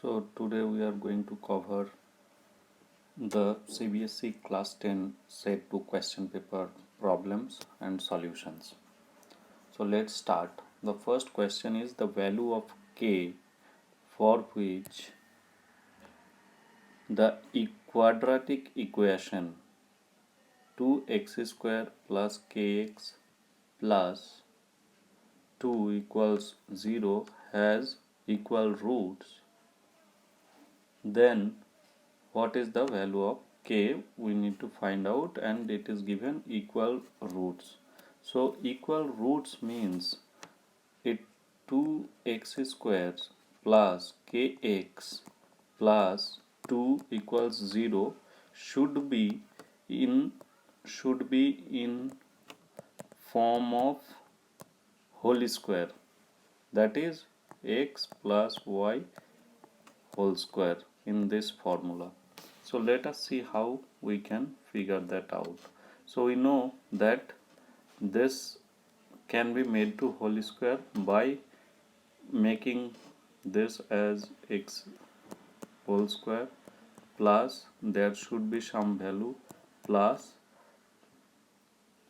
So today we are going to cover the CBSE class 10 set 2 question paper problems and solutions. So let's start. The first question is the value of k for which the quadratic equation 2x square plus kx plus 2 equals 0 has equal roots. Then what is the value of k? We need to find out, and it is given equal roots. So equal roots means it 2x squares plus kx plus 2 equals 0 should be in form of whole square, that is x plus y whole square in this formula. So let us see how we can figure that out. So we know that this can be made to whole square by making this as x whole square plus there should be some value plus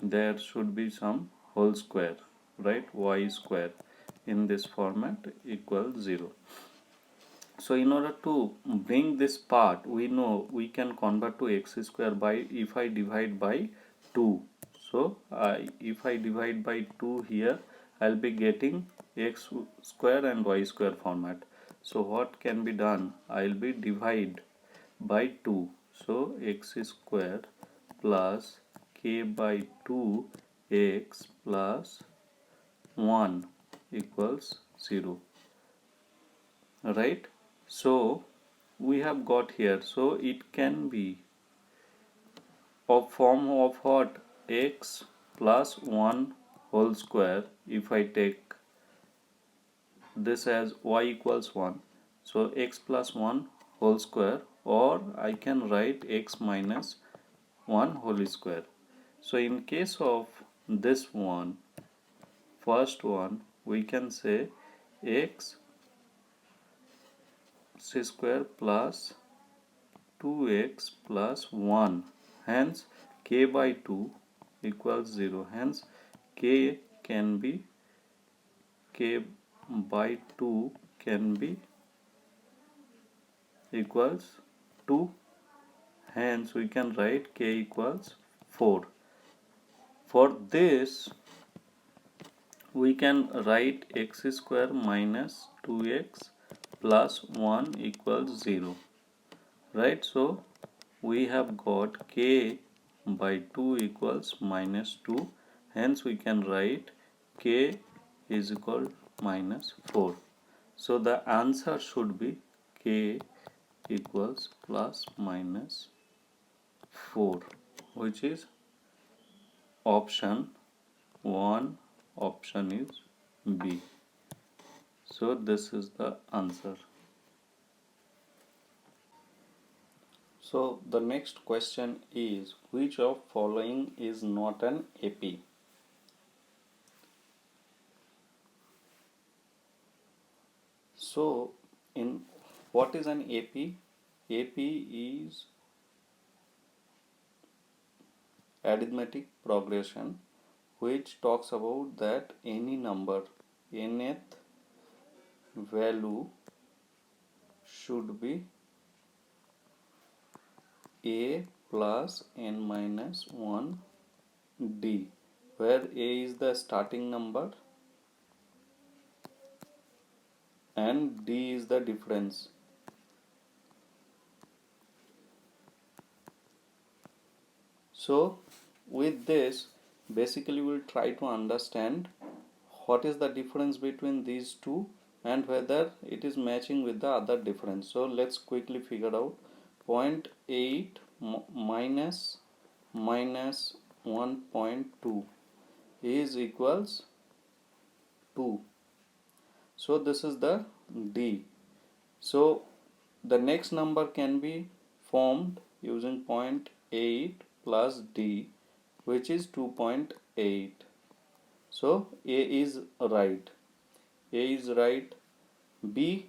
there should be some whole square, right? Y square in this format equals 0. So in order to bring this part, we know we can convert to x square by if I divide by 2. So if I divide by 2 here, I'll be getting x square and y square format. So what can be done? I'll be divide by 2. So x square plus k by 2 x plus 1 equals 0, right? So we have got here, so it can be of form of what? X plus 1 whole square. If I take this as y equals 1, so x plus 1 whole square, or I can write x minus 1 whole square. So in case of this one, first one, we can say x square plus 2x plus 1, hence k by 2 equals 0, hence k can be k by 2 can be equals 2, hence we can write k equals 4. For this we can write x square minus 2x plus 1 equals 0, right? So we have got k by 2 equals minus 2, hence we can write k is equal minus 4. So the answer should be k equals plus minus 4, which is option 1, option is B. So this is the answer. So the next question is, which of following is not an AP? So in what is an AP? AP is arithmetic progression, which talks about that any number nth value should be a plus n minus 1 d, where a is the starting number and d is the difference. So with this, basically we'll try to understand what is the difference between these two and whether it is matching with the other difference. So let's quickly figure out. 0.8 minus 1.2 is equals 2. So this is the D. So the next number can be formed using 0.8 plus D, which is 2.8. So A is right. A is right. B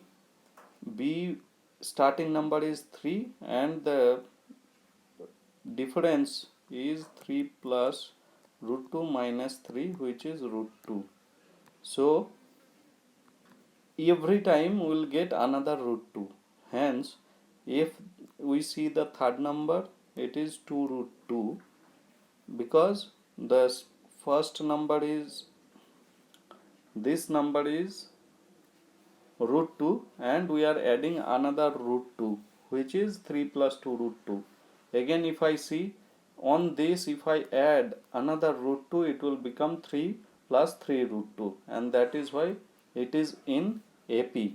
starting number is 3 and the difference is 3 plus root 2 minus 3, which is root 2. So every time we will get another root 2. Hence, if we see the third number, it is 2 root 2, because the first number is, this number is root 2 and we are adding another root 2, which is 3 plus 2 root 2. Again, if I see on this, if I add another root 2, it will become 3 plus 3 root 2, and that is why it is in AP.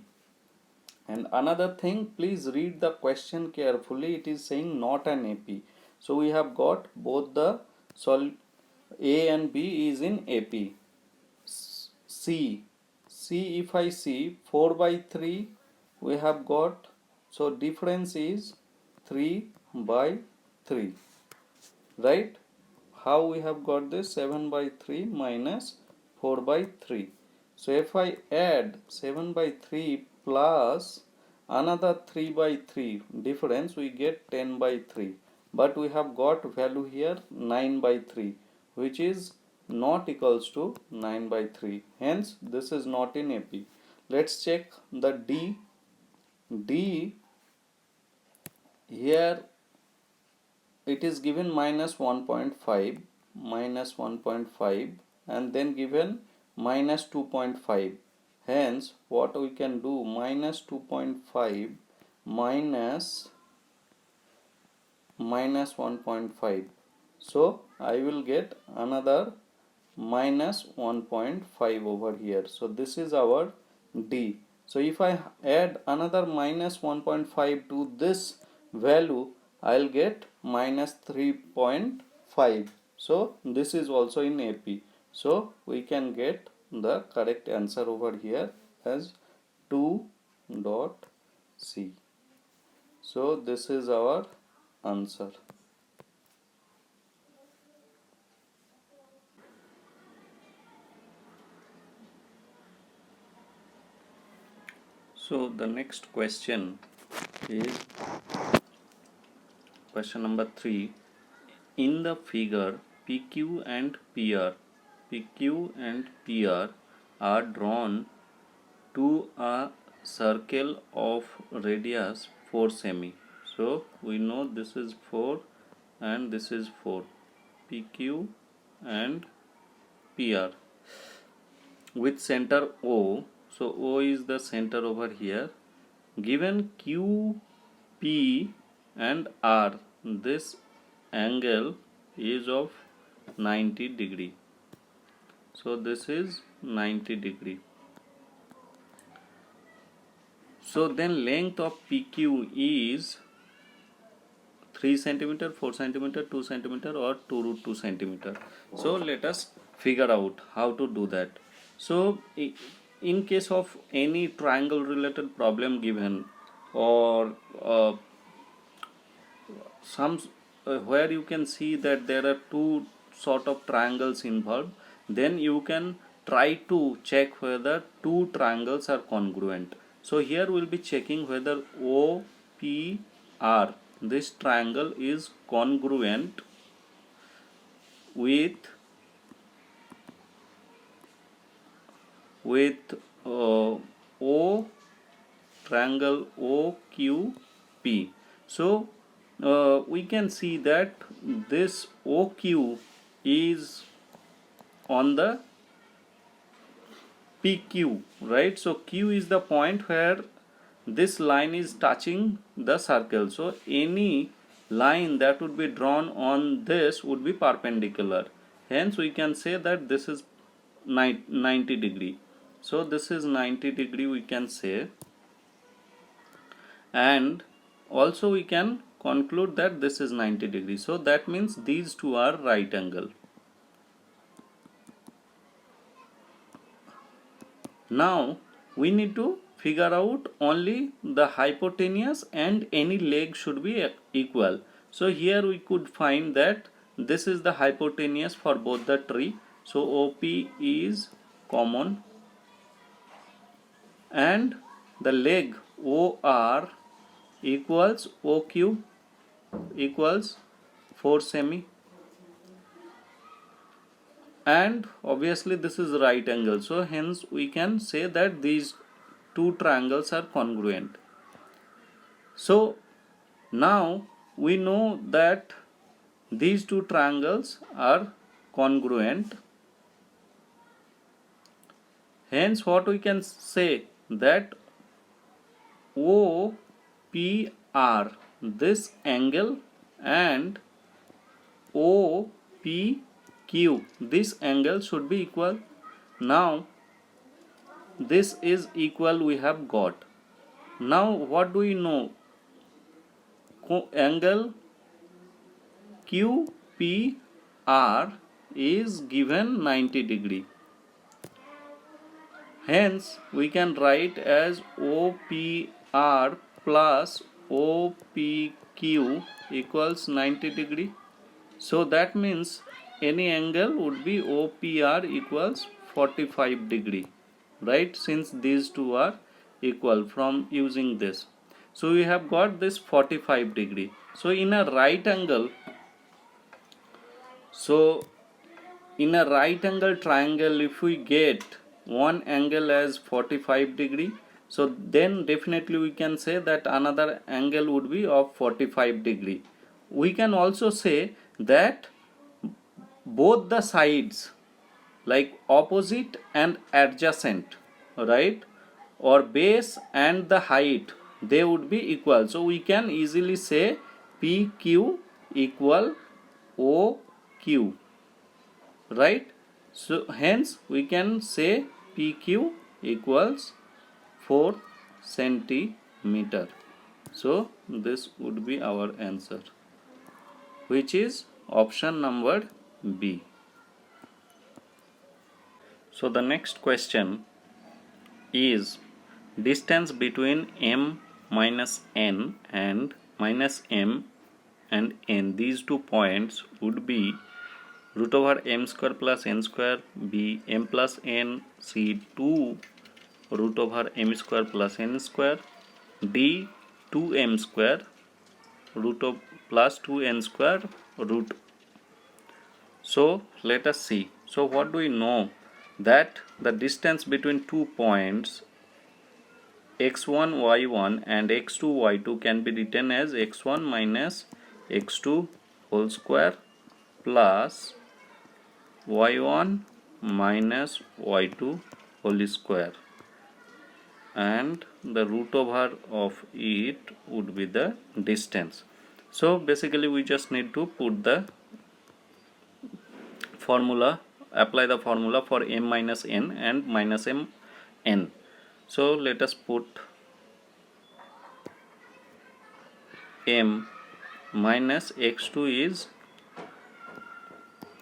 And another thing, please read the question carefully. It is saying not an AP. So we have got both the A and B is in AP. C. If I see 4 by 3, we have got, so difference is 3 by 3. Right? How we have got this? 7 by 3 minus 4 by 3. So if I add 7 by 3 plus another 3 by 3 difference, we get 10 by 3. But we have got value here 9 by 3, which is not equals to 9 by 3. Hence, this is not in AP. Let's check the D. D, here it is given minus 1.5, and then given minus 2.5. Hence, what we can do, minus 2.5 minus 1.5. So I will get another minus 1.5 over here. So this is our D. So if I add another minus 1.5 to this value, I'll get minus 3.5. So this is also in AP. So we can get the correct answer over here as 2.C. So this is our answer. So the next question is question number 3. In the figure, PQ and PR are drawn to a circle of radius 4 semi. So we know this is 4 and this is 4. PQ and PR with center O. So O is the center over here. Given Q, P and R, this angle is of 90 degree. So this is 90 degree. So then length of PQ is 3 centimeter, 4 centimeter, 2 centimeter or 2 root 2 centimeter. So let us figure out how to do that. So in case of any triangle related problem given, or some where you can see that there are two sort of triangles involved, then you can try to check whether two triangles are congruent. So here we'll be checking whether OPR, this triangle, is congruent with O triangle OQP. So we can see that this OQ is on the PQ, right? So Q is the point where this line is touching the circle. So any line that would be drawn on this would be perpendicular. Hence we can say that this is 90 degree. So this is 90 degree, we can say, and also we can conclude that this is 90 degree. So that means these two are right angle. Now we need to figure out only the hypotenuse, and any leg should be equal. So here we could find that this is the hypotenuse for both the tree. So OP is common, and the leg OR equals OQ equals 4 semi, and obviously this is right angle, so hence we can say that these two triangles are congruent. So now we know that these two triangles are congruent. Hence what we can say that OPR, this angle, and OPQ, this angle should be equal. Now this is equal we have got. Now what do we know? Angle QPR is given 90 degree. Hence we can write as OPR plus OPQ equals 90 degree. So that means any angle would be OPR equals 45 degree, right, since these two are equal from using this. So we have got this 45 degree. So in a right angle, triangle, if we get one angle as 45 degree, so then definitely we can say that another angle would be of 45 degree. We can also say that both the sides, like opposite and adjacent, right, or base and the height, they would be equal. So we can easily say PQ equal OQ, right? So hence we can say PQ equals 4 centimeter. So this would be our answer, which is option number B. So the next question is distance between M minus N and minus M and N. These 2 points would be root over M square plus N square, B M plus N, C 2 root over M square plus N square, D 2M square root of plus 2N square root. So let us see. So what do we know? That the distance between 2 points x1 y1 and x2 y2 can be written as x1 minus x2 whole square plus y1 minus y2 whole square, and the root over of it would be the distance. So basically we just need to put the formula, apply the formula for M minus N and minus M N. So let us put M minus x2 is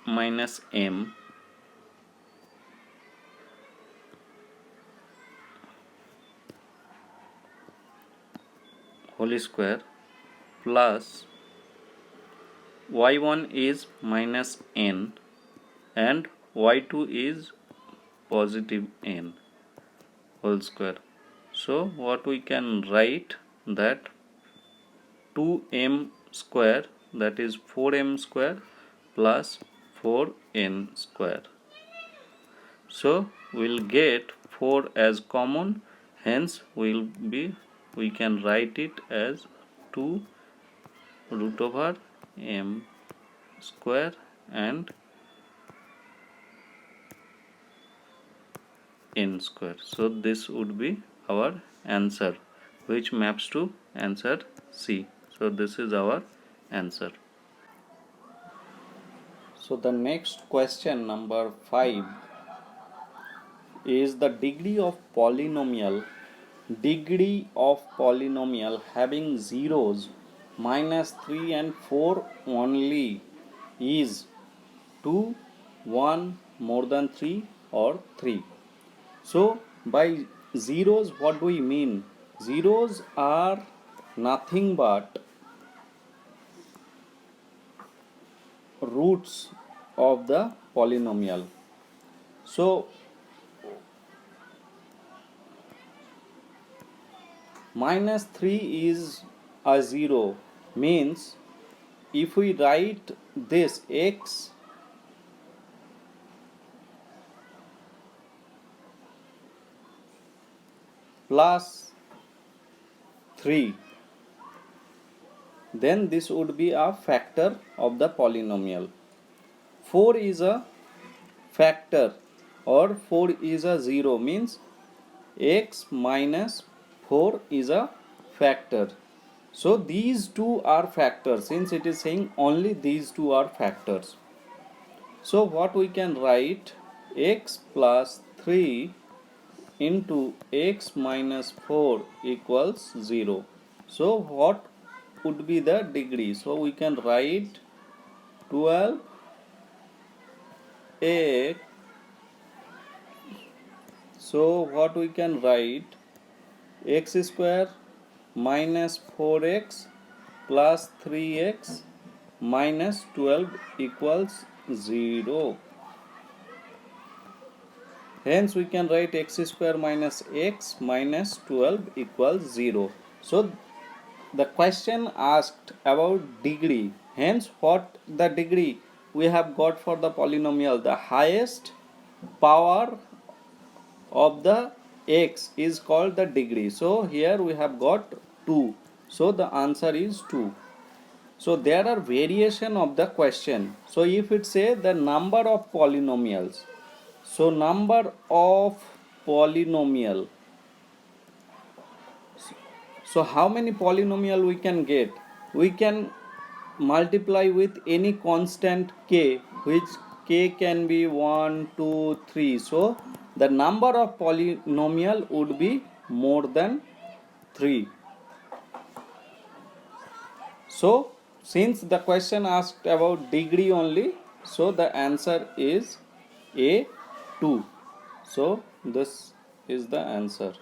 minus M whole square plus y1 is minus N and y2 is positive N whole square. So what we can write that 2M square, that is 4M square plus 4N square. So we'll get 4 as common, hence we can write it as 2 root over M square and N square. So this would be our answer, which maps to answer C. So this is our answer. So the next question, number 5, is the degree of polynomial having zeros -3 and 4 only is 2, 1, more than 3, or 3. So by zeros, what do we mean? Zeros are nothing but roots of the polynomial. So -3 is a 0 means if we write this x plus 3, then this would be a factor of the polynomial. 4 is a factor or 4 is a 0 means x minus 4 is a factor. So these two are factors, since it is saying only these two are factors. So what we can write, x plus 3 into x minus 4 equals 0. So what would be the degree? So we can write 12x. So what we can write, x square minus 4x plus 3x minus 12 equals 0. Hence we can write x square minus x minus 12 equals 0. So the question asked about degree. Hence what the degree we have got for the polynomial, the highest power of the x is called the degree. So here we have got 2. So the answer is 2. So there are variation of the question. So if it say the number of polynomials, so number of polynomial, so how many polynomial we can get? We can multiply with any constant k, which k can be 1, 2, 3. So the number of polynomial would be more than 3. So since the question asked about degree only, so the answer is A2. So this is the answer.